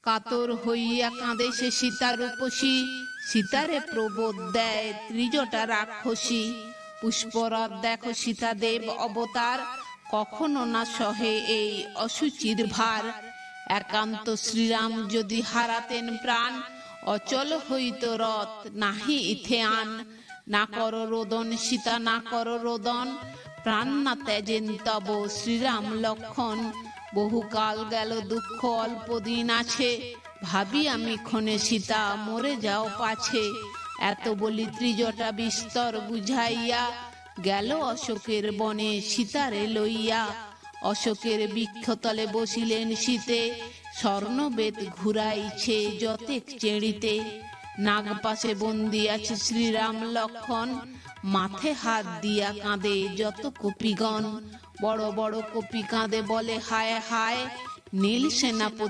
কাতর হইয়া কাঁদে সে সীতা রূপসী, সীতারে প্রবোধ দেয় ত্রিজটা রাক্ষসী। পুষ্পরথ দেখো সীতাদেব অবতার, কখনো না সহে এই অসুচির ভার। একান্ত শ্রীরাম যদি হারাতেন প্রাণ, অচল হইত রথ নাহি ইথে আন। না কর রোদন সীতা না কর রোদন, প্রাণ না ত্যাজেন তব শ্রীরাম লক্ষণ। বহুকাল গেল দুঃখ অল্প দিন আছে, ভাবি আমি ক্ষণে সীতা মরে যাও পাছে। এত বলি ত্রিজটা বিস্তর বুঝাইয়া, গেল অশোকের বনে সীতারে লইয়া। অশোকের বৃক্ষতলে বসিলেন শীতে, স্বর্ণবেদ ঘুরাইছে যতেক চেড়িতে। নাগ পাশে বন্দি আছে শ্রীরাম লক্ষণ, মাথে হাত দিয়া কাঁদে যত কপিগণ। বড় বড় কপি কাঁদে বলে হায় হায়, নীল সেনাপতি